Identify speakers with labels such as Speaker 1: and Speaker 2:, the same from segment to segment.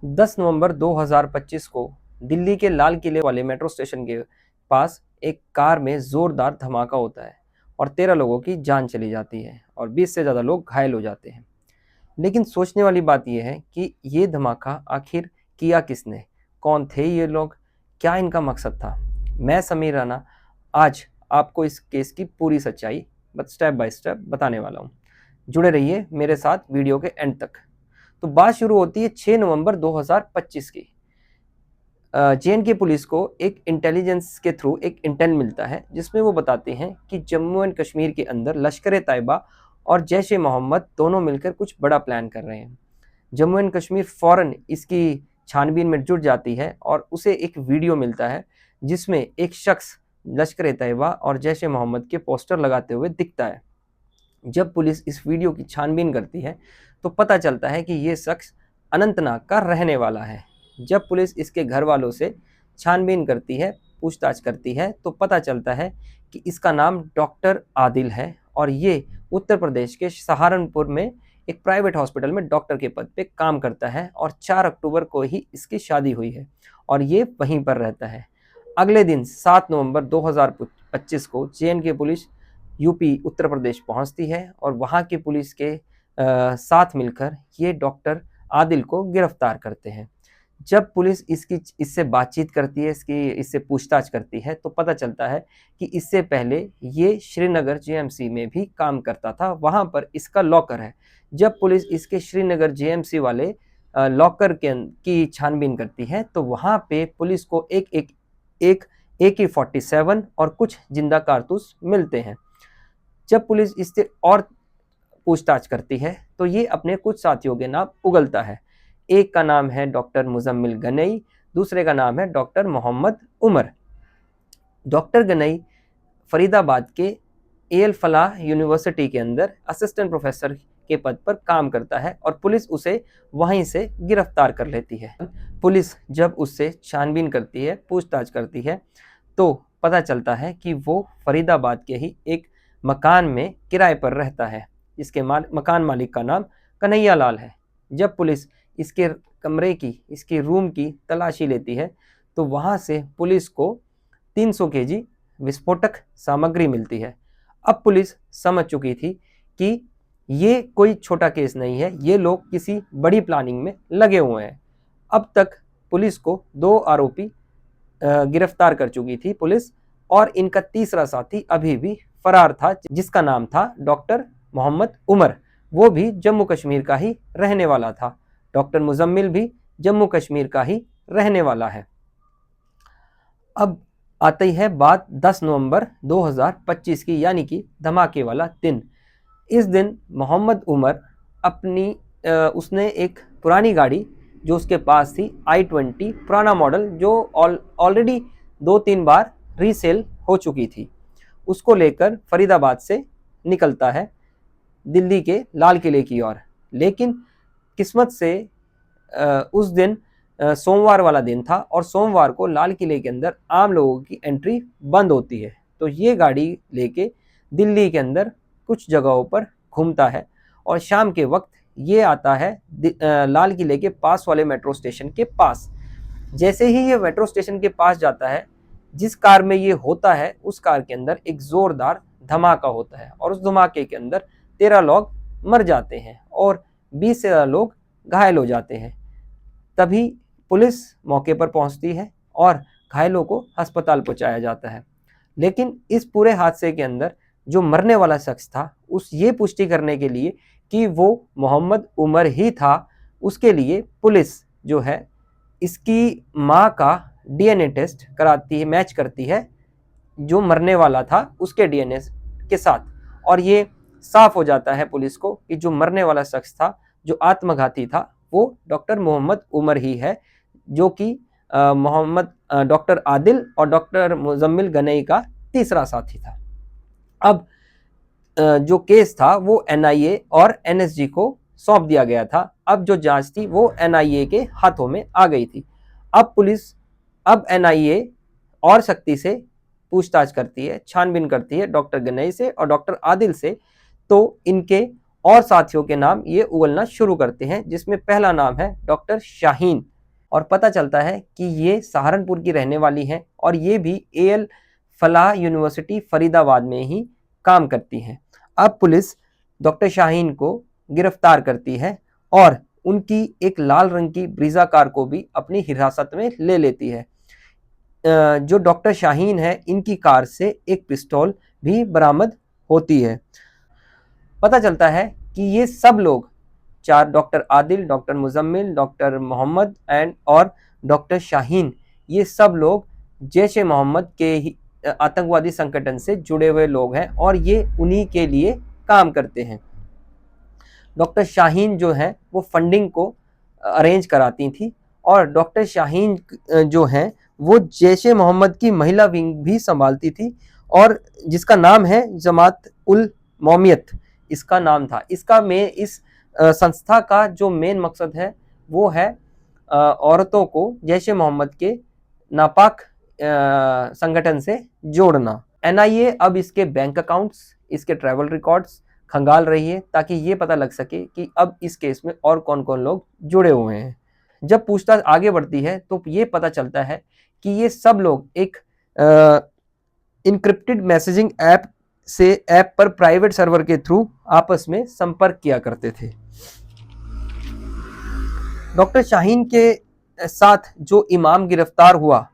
Speaker 1: 10 नवंबर 2025 को दिल्ली के लाल किले वाले मेट्रो स्टेशन के पास एक कार में जोरदार धमाका होता है और 13 लोगों की जान चली जाती है और 20 से ज़्यादा लोग घायल हो जाते हैं। लेकिन सोचने वाली बात यह है कि ये धमाका आखिर किया किसने, कौन थे ये लोग, क्या इनका मकसद था। मैं समीर राणा आज आपको इस केस की पूरी सच्चाई स्टेप बाय स्टेप बताने वाला हूँ। जुड़े रहिए मेरे साथ वीडियो के एंड तक। तो बात शुरू होती है 6 नवंबर 2025 की। जे.एंड.के पुलिस को एक इंटेलिजेंस के थ्रू एक इंटेल मिलता है जिसमें वो बताते हैं कि जम्मू एंड कश्मीर के अंदर लश्कर ए तैयबा और जैश ए मोहम्मद दोनों मिलकर कुछ बड़ा प्लान कर रहे हैं। जम्मू एंड कश्मीर फ़ौरन इसकी छानबीन में जुट जाती है और उसे एक वीडियो मिलता है जिसमें एक शख्स लश्कर ए तैयबा और जैश ए मोहम्मद के पोस्टर लगाते हुए दिखता है। जब पुलिस इस वीडियो की छानबीन करती है तो पता चलता है कि ये शख्स अनंतनाग का रहने वाला है। जब पुलिस इसके घर वालों से छानबीन करती है, पूछताछ करती है, तो पता चलता है कि इसका नाम डॉक्टर आदिल है और ये उत्तर प्रदेश के सहारनपुर में एक प्राइवेट हॉस्पिटल में डॉक्टर के पद पे काम करता है और 4 अक्टूबर को ही इसकी शादी हुई है और ये वहीं पर रहता है। अगले दिन 7 नवंबर 2025 को J&K police UP Uttar Pradesh पहुंचती है और वहां की पुलिस के साथ मिलकर ये डॉक्टर आदिल को गिरफ्तार करते हैं। जब पुलिस इससे बातचीत करती है, इससे पूछताछ करती है, तो पता चलता है कि इससे पहले ये श्रीनगर जेएमसी में भी काम करता था, वहाँ पर इसका लॉकर है। जब पुलिस इसके श्रीनगर जेएमसी वाले लॉकर की छानबीन करती है तो वहाँ पे पुलिस को एक AK-47 और कुछ जिंदा कारतूस मिलते हैं। जब पुलिस इससे और पूछताछ करती है तो ये अपने कुछ साथियों के नाम उगलता है। एक का नाम है डॉक्टर मुजम्मिल गनई, दूसरे का नाम है डॉक्टर मोहम्मद उमर। डॉक्टर गनई फरीदाबाद के एल फलाह यूनिवर्सिटी के अंदर असिस्टेंट प्रोफेसर के पद पर काम करता है और पुलिस उसे वहीं से गिरफ्तार कर लेती है। पुलिस जब उससे छानबीन करती है, पूछताछ करती है, तो पता चलता है कि वो फरीदाबाद के ही एक मकान में किराए पर रहता है, जिसके मकान मालिक का नाम कन्हैया लाल है। जब पुलिस इसके कमरे की, इसके रूम की तलाशी लेती है तो वहाँ से पुलिस को 300 kg विस्फोटक सामग्री मिलती है। अब पुलिस समझ चुकी थी कि ये कोई छोटा केस नहीं है, ये लोग किसी बड़ी प्लानिंग में लगे हुए हैं। अब तक पुलिस को 2 आरोपी गिरफ्तार कर चुकी थी पुलिस और इनका तीसरा साथी अभी भी फरार था, जिसका नाम था डॉक्टर मोहम्मद उमर। वो भी जम्मू कश्मीर का ही रहने वाला था। डॉक्टर मुजम्मिल भी जम्मू कश्मीर का ही रहने वाला है। अब आती है बात 10 नवंबर 2025 की, यानी कि धमाके वाला दिन। इस दिन मोहम्मद उमर उसने एक पुरानी गाड़ी जो उसके पास थी i20 पुराना मॉडल, जो ऑलरेडी 2-3 बार रीसेल हो चुकी थी, उसको लेकर फरीदाबाद से निकलता है दिल्ली के लाल किले की ओर। लेकिन किस्मत से उस दिन सोमवार वाला दिन था और सोमवार को लाल किले के अंदर आम लोगों की एंट्री बंद होती है। तो ये गाड़ी लेके दिल्ली के अंदर कुछ जगहों पर घूमता है और शाम के वक्त ये आता है लाल किले के पास वाले मेट्रो स्टेशन के पास। जैसे ही ये मेट्रो स्टेशन के पास जाता है, जिस कार में ये होता है उस कार के अंदर एक जोरदार धमाका होता है और उस धमाके के अंदर 13 लोग मर जाते हैं और 20 से ज़्यादा लोग घायल हो जाते हैं। तभी पुलिस मौके पर पहुंचती है और घायलों को अस्पताल पहुंचाया जाता है। लेकिन इस पूरे हादसे के अंदर जो मरने वाला शख्स था, ये पुष्टि करने के लिए कि वो मोहम्मद उमर ही था, उसके लिए पुलिस जो है इसकी माँ का DNA टेस्ट कराती है, मैच करती है जो मरने वाला था उसके DNA के साथ, और ये साफ हो जाता है पुलिस को कि जो मरने वाला शख्स था, जो आत्मघाती था, वो डॉक्टर मोहम्मद उमर ही है, जो कि डॉक्टर आदिल और डॉक्टर मुजम्मिल गनई का तीसरा साथी था। अब जो केस था वो NIA और NSG को सौंप दिया गया था। अब जो जांच थी वो NIA के हाथों में आ गई थी। अब NIA और सख्ती से पूछताछ करती है, छानबीन करती है डॉक्टर गनई से और डॉक्टर आदिल से। तो इनके और साथियों के नाम ये उगलना शुरू करते हैं, जिसमें पहला नाम है डॉक्टर शाहीन। और पता चलता है कि ये सहारनपुर की रहने वाली हैं और ये भी एएल फलाह यूनिवर्सिटी फरीदाबाद में ही काम करती हैं। अब पुलिस डॉक्टर शाहीन को गिरफ्तार करती है और उनकी एक लाल रंग की ब्रीजा कार को भी अपनी हिरासत में ले लेती है। जो डॉक्टर शाहीन है, इनकी कार से एक पिस्तौल भी बरामद होती है। पता चलता है कि ये सब लोग, चार, doctor Adil, doctor Muzammil, doctor Mohammed और डॉक्टर शाहीन, ये सब लोग जैश ए मोहम्मद के ही आतंकवादी संगठन से जुड़े हुए लोग हैं और ये उन्हीं के लिए काम करते हैं। डॉक्टर शाहीन जो है वो फंडिंग को अरेंज कराती थी और डॉक्टर शाहीन जो है वो जैश ए मोहम्मद की महिला विंग भी संभालती थी और जिसका नाम है जमात उल मौमियत, इसका नाम था। इस संस्था का जो मेन मकसद है वो है औरतों को जैश ए मोहम्मद के नापाक संगठन से जोड़ना। एनआईए अब इसके बैंक अकाउंट्स, इसके ट्रैवल रिकॉर्ड्स खंगाल रही है ताकि ये पता लग सके कि अब इस केस में और कौन कौन लोग जुड़े हुए हैं। जब पूछताछ आगे बढ़ती है तो ये पता चलता है कि ये सब लोग एक इनक्रिप्टेड मैसेजिंग ऐप पर प्राइवेट सर्वर के थ्रू आपस में संपर्क किया करते थे। डॉक्टर शाहीन के साथ जो इमाम गिरफ्तार हुआ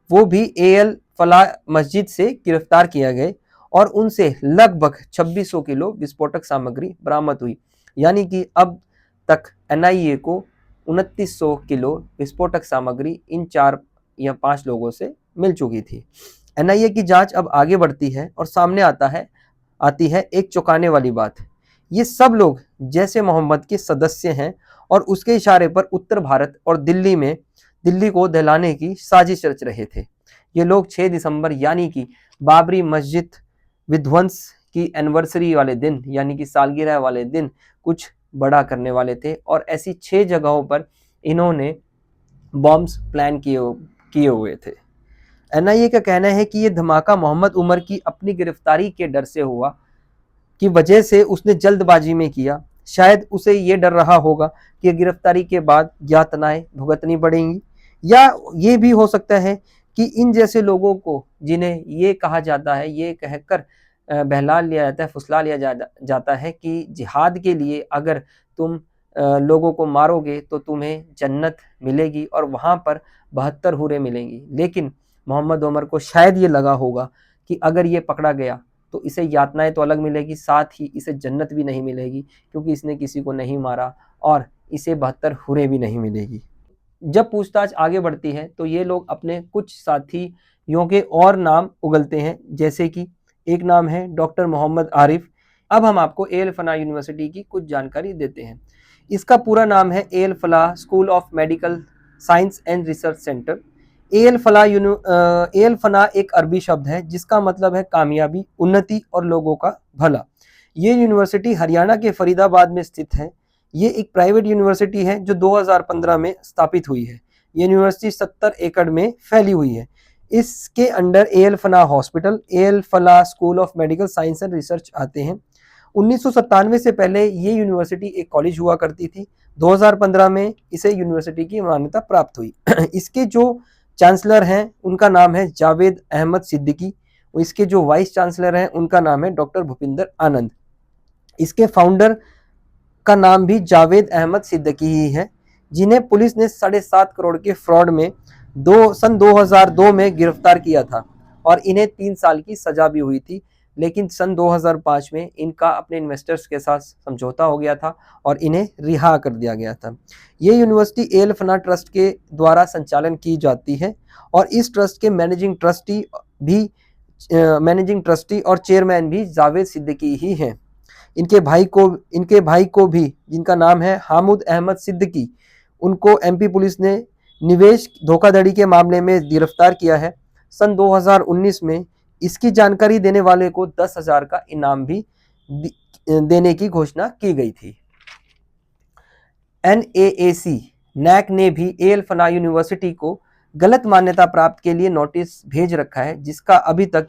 Speaker 1: वो भी एएल फलाह मस्जिद से गिरफ्तार किया गए और उनसे लगभग 2600 किलो विस्फोटक सामग्री बरामद हुई। यानी कि अब तक एनआईए को 2900 किलो विस्फोटक सामग्री इन 4 या 5 लोगों से मिल चुकी थी। एनआईए की जांच अब आगे बढ़ती है और सामने आती है एक चौंकाने वाली बात। ये सब लोग जैश ए मोहम्मद के सदस्य हैं और उसके इशारे पर उत्तर भारत और दिल्ली को दहलाने की साजिश रच रहे थे। ये लोग 6 दिसंबर यानी कि बाबरी मस्जिद विध्वंस की एनिवर्सरी वाले दिन, यानी कि सालगिरह वाले दिन कुछ बड़ा करने वाले थे और ऐसी 6 जगहों पर इन्होंने बॉम्ब्स प्लान किए हुए थे। एनआईए का कहना है कि ये धमाका मोहम्मद उमर की अपनी गिरफ्तारी के डर से हुआ, की वजह से उसने जल्दबाजी में किया। शायद उसे ये डर रहा होगा कि गिरफ्तारी के बाद यातनाएं भुगतनी पड़ेंगी, या ये भी हो सकता है कि इन जैसे लोगों को, जिन्हें ये कहा जाता है, ये कहकर बहला लिया जाता है, फुसला लिया जाता है कि जिहाद के लिए अगर तुम लोगों को मारोगे तो तुम्हें जन्नत मिलेगी और वहाँ पर 72 हूरें मिलेंगी। लेकिन मोहम्मद उमर को शायद ये लगा होगा कि अगर ये पकड़ा गया तो इसे यातनाएं तो अलग मिलेगी, साथ ही इसे जन्नत भी नहीं मिलेगी क्योंकि इसने किसी को नहीं मारा, और इसे 72 हूरें भी नहीं मिलेगी। जब पूछताछ आगे बढ़ती है तो ये लोग अपने कुछ साथियों के और नाम उगलते हैं, जैसे कि एक नाम है डॉक्टर मोहम्मद आरिफ। अब हम आपको एएल फलाह यूनिवर्सिटी की कुछ जानकारी देते हैं। इसका पूरा नाम है Al Falah school of medical science and research centre. Al Falah एक अरबी शब्द है जिसका मतलब है कामयाबी, उन्नति और लोगों का भला। ये यूनिवर्सिटी हरियाणा के फरीदाबाद में स्थित है। ये एक प्राइवेट यूनिवर्सिटी है जो 2015 में स्थापित हुई है। ये यूनिवर्सिटी 70 एकड़ में फैली हुई है। इसके under Al Falah hospital, Al Falah school of medical science and research आते हैं। 1997 से पहले ये यूनिवर्सिटी एक कॉलेज हुआ करती थी। 2015 में इसे यूनिवर्सिटी की मान्यता प्राप्त हुई। इसके जो चांसलर हैं उनका नाम है जावेद अहमद सिद्दीकी। इसके जो वाइस चांसलर हैं उनका नाम है डॉक्टर भूपिंदर आनंद। इसके फाउंडर का नाम भी जावेद अहमद सिद्दीकी ही है, जिन्हें पुलिस ने 7.5 करोड़ के फ्रॉड में सन 2002 में गिरफ्तार किया था और इन्हें 3 साल की सजा भी हुई थी। लेकिन सन 2005 में इनका अपने इन्वेस्टर्स के साथ समझौता हो गया था और इन्हें रिहा कर दिया गया था। ये यूनिवर्सिटी एएल फलाह ट्रस्ट के द्वारा संचालन की जाती है और इस ट्रस्ट के मैनेजिंग ट्रस्टी और चेयरमैन भी जावेद सिद्दीकी ही हैं। इनके भाई को भी, जिनका नाम है हामुद अहमद सिद्दीकी, उनको एमपी पुलिस ने निवेश धोखाधड़ी के मामले में गिरफ्तार किया है। सन 2019 में इसकी जानकारी देने वाले को 10,000 का इनाम भी देने की घोषणा की गई थी। NAAC ने भी एएल फलाह यूनिवर्सिटी को गलत मान्यता प्राप्त के लिए नोटिस भेज रखा है, जिसका अभी तक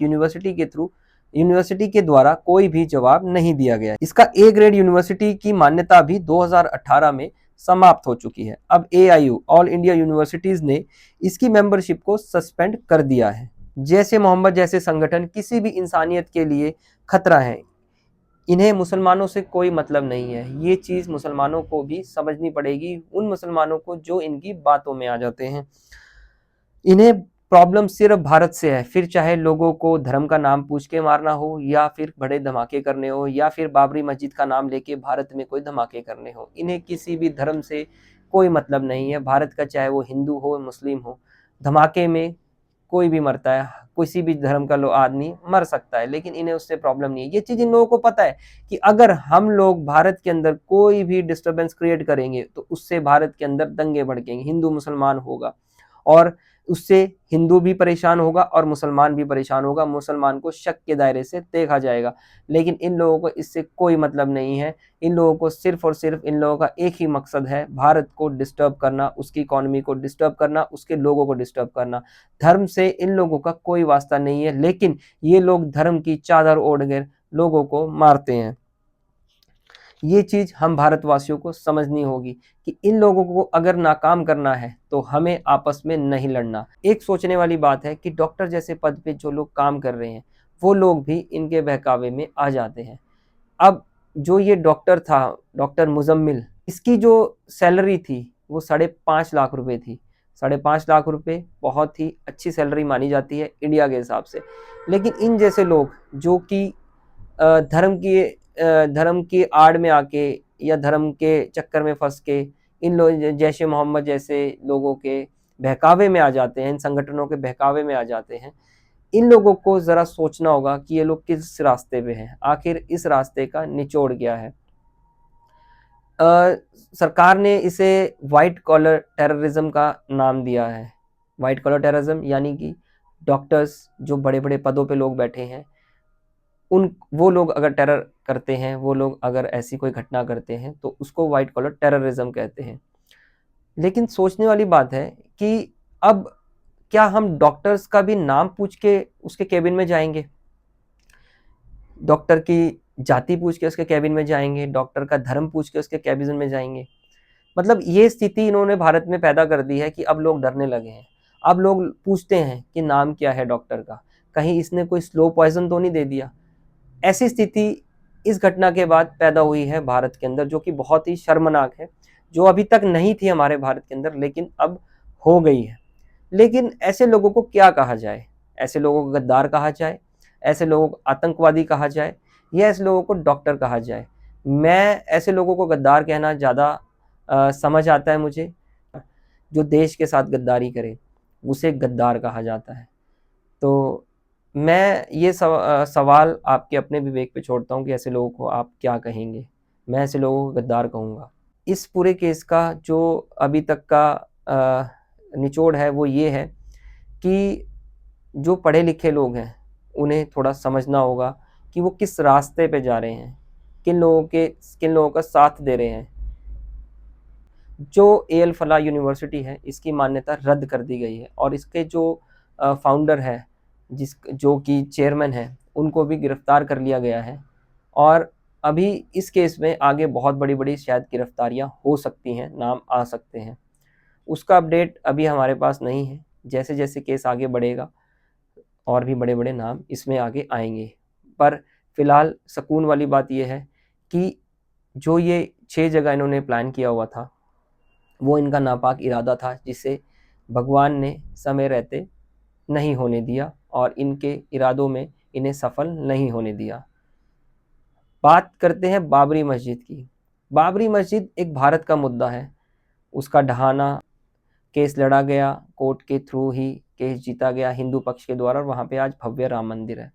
Speaker 1: यूनिवर्सिटी के द्वारा कोई भी जवाब नहीं दिया गया। इसका ए ग्रेड यूनिवर्सिटी की मान्यता भी 2018 में समाप्त हो चुकी है। अब AIU ऑल इंडिया यूनिवर्सिटीज ने इसकी मेंबरशिप को सस्पेंड कर दिया है। जैसे मोहम्मद जैसे संगठन किसी भी इंसानियत के लिए खतरा है। इन्हें मुसलमानों से कोई मतलब नहीं है। ये चीज़ मुसलमानों को भी समझनी पड़ेगी, उन मुसलमानों को जो इनकी बातों में आ जाते हैं। इन्हें प्रॉब्लम सिर्फ भारत से है, फिर चाहे लोगों को धर्म का नाम पूछ के मारना हो, या फिर बड़े धमाके करने हो, या फिर बाबरी मस्जिद का नाम लेके भारत में कोई धमाके करने हो। इन्हें किसी भी धर्म से कोई मतलब नहीं है भारत का, चाहे वो हिंदू हो मुस्लिम हो। धमाके में कोई भी मरता है, किसी भी धर्म का आदमी मर सकता है, लेकिन इन्हें उससे प्रॉब्लम नहीं है। ये चीज़ इन लोगों को पता है कि अगर हम लोग भारत के अंदर कोई भी डिस्टर्बेंस क्रिएट करेंगे तो उससे भारत के अंदर दंगे भड़केंगे, हिंदू मुसलमान होगा, और उससे हिंदू भी परेशान होगा और मुसलमान भी परेशान होगा। मुसलमान को शक के दायरे से देखा जाएगा। लेकिन इन लोगों को इससे कोई मतलब नहीं है। इन लोगों को सिर्फ और सिर्फ इन लोगों का एक ही मकसद है, भारत को डिस्टर्ब करना, उसकी इकोनॉमी को डिस्टर्ब करना, उसके लोगों को डिस्टर्ब करना। धर्म से इन लोगों का कोई वास्ता नहीं है, लेकिन ये लोग धर्म की चादर ओढ़ कर लोगों को मारते हैं। ये चीज़ हम भारतवासियों को समझनी होगी कि इन लोगों को अगर नाकाम करना है तो हमें आपस में नहीं लड़ना। एक सोचने वाली बात है कि डॉक्टर जैसे पद पे जो लोग काम कर रहे हैं वो लोग भी इनके बहकावे में आ जाते हैं। अब जो ये डॉक्टर था, डॉक्टर मुजम्मिल, इसकी जो सैलरी थी वो 5.5 लाख रुपए थी। 5.5 लाख रुपए बहुत ही अच्छी सैलरी मानी जाती है इंडिया के हिसाब से। लेकिन इन जैसे लोग जो कि धर्म की आड़ में आके या धर्म के चक्कर में फंस के इन लोग जैसे मोहम्मद जैसे लोगों के बहकावे में आ जाते हैं, इन संगठनों के बहकावे में आ जाते हैं। इन लोगों को ज़रा सोचना होगा कि ये लोग किस रास्ते पे हैं, आखिर इस रास्ते का निचोड़ क्या है। सरकार ने इसे वाइट कॉलर टेररिज्म का नाम दिया है। वाइट कॉलर टेररिज्म यानी कि डॉक्टर्स जो बड़े बड़े पदों पे लोग बैठे हैं, वो लोग अगर टेरर करते हैं, वो लोग अगर ऐसी कोई घटना करते हैं तो उसको वाइट कॉलर टेररिज्म कहते हैं। लेकिन सोचने वाली बात है कि अब क्या हम डॉक्टर्स का भी नाम पूछ के उसके केबिन में जाएंगे, डॉक्टर की जाति पूछ के उसके केबिन में जाएंगे, डॉक्टर का धर्म पूछ के उसके केबिन में जाएंगे? मतलब ये स्थिति इन्होंने भारत में पैदा कर दी है कि अब लोग डरने लगे हैं। अब लोग पूछते हैं कि नाम क्या है डॉक्टर का, कहीं इसने कोई स्लो पॉइजन तो नहीं दे दिया। ऐसी स्थिति इस घटना के बाद पैदा हुई है भारत के अंदर, जो कि बहुत ही शर्मनाक है, जो अभी तक नहीं थी हमारे भारत के अंदर लेकिन अब हो गई है। लेकिन ऐसे लोगों को क्या कहा जाए? ऐसे लोगों को गद्दार कहा जाए, ऐसे लोगों को आतंकवादी कहा जाए, या ऐसे लोगों को डॉक्टर कहा जाए? मैं ऐसे लोगों को गद्दार कहना ज़्यादा समझ आता है मुझे। जो देश के साथ गद्दारी करे उसे गद्दार कहा जाता है। तो मैं ये सवाल आपके अपने विवेक पे छोड़ता हूँ कि ऐसे लोगों को आप क्या कहेंगे? मैं ऐसे लोगों को गद्दार कहूँगा। इस पूरे केस का जो अभी तक का निचोड़ है वो ये है कि जो पढ़े लिखे लोग हैं उन्हें थोड़ा समझना होगा कि वो किस रास्ते पे जा रहे हैं, किन लोगों का साथ दे रहे हैं। जो AL फलाह यूनिवर्सिटी है इसकी मान्यता रद्द कर दी गई है और इसके जो फाउंडर है जो कि चेयरमैन है उनको भी गिरफ्तार कर लिया गया है। और अभी इस केस में आगे बहुत बड़ी बड़ी शायद गिरफ्तारियां हो सकती हैं, नाम आ सकते हैं। उसका अपडेट अभी हमारे पास नहीं है। जैसे जैसे केस आगे बढ़ेगा और भी बड़े बड़े नाम इसमें आगे आएंगे। पर फिलहाल सुकून वाली बात यह है कि जो ये 6 जगह इन्होंने प्लान किया हुआ था वो इनका नापाक इरादा था, जिसे भगवान ने समय रहते नहीं होने दिया और इनके इरादों में इन्हें सफल नहीं होने दिया। बात करते हैं बाबरी मस्जिद की। बाबरी मस्जिद एक भारत का मुद्दा है। उसका ढहाना केस लड़ा गया, कोर्ट के थ्रू ही केस जीता गया हिंदू पक्ष के द्वारा, और वहाँ पे आज भव्य राम मंदिर है।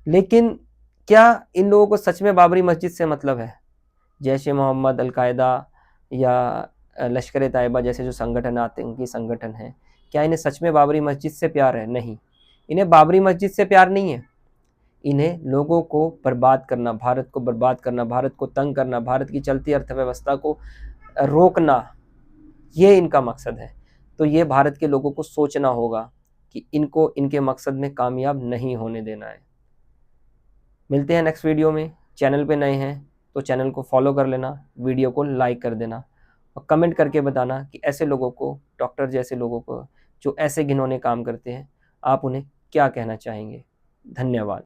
Speaker 1: लेकिन क्या इन लोगों को सच में बाबरी मस्जिद से मतलब है? जैश ए मोहम्मद, अलकायदा या लश्कर तैयबा जैसे जो संगठन आतंकी संगठन हैं, क्या इन्हें सच में बाबरी मस्जिद से प्यार है? नहीं, इन्हें बाबरी मस्जिद से प्यार नहीं है। इन्हें लोगों को बर्बाद करना, भारत को बर्बाद करना, भारत को तंग करना, भारत की चलती अर्थव्यवस्था को रोकना, ये इनका मकसद है। तो ये भारत के लोगों को सोचना होगा कि इनको इनके मकसद में कामयाब नहीं होने देना है। मिलते हैं नेक्स्ट वीडियो में। चैनल पे नए हैं तो चैनल को फॉलो कर लेना, वीडियो को लाइक कर देना और कमेंट करके बताना कि ऐसे लोगों को, डॉक्टर जैसे लोगों को जो ऐसे घिनौने काम करते हैं, आप उन्हें क्या कहना चाहेंगे। धन्यवाद।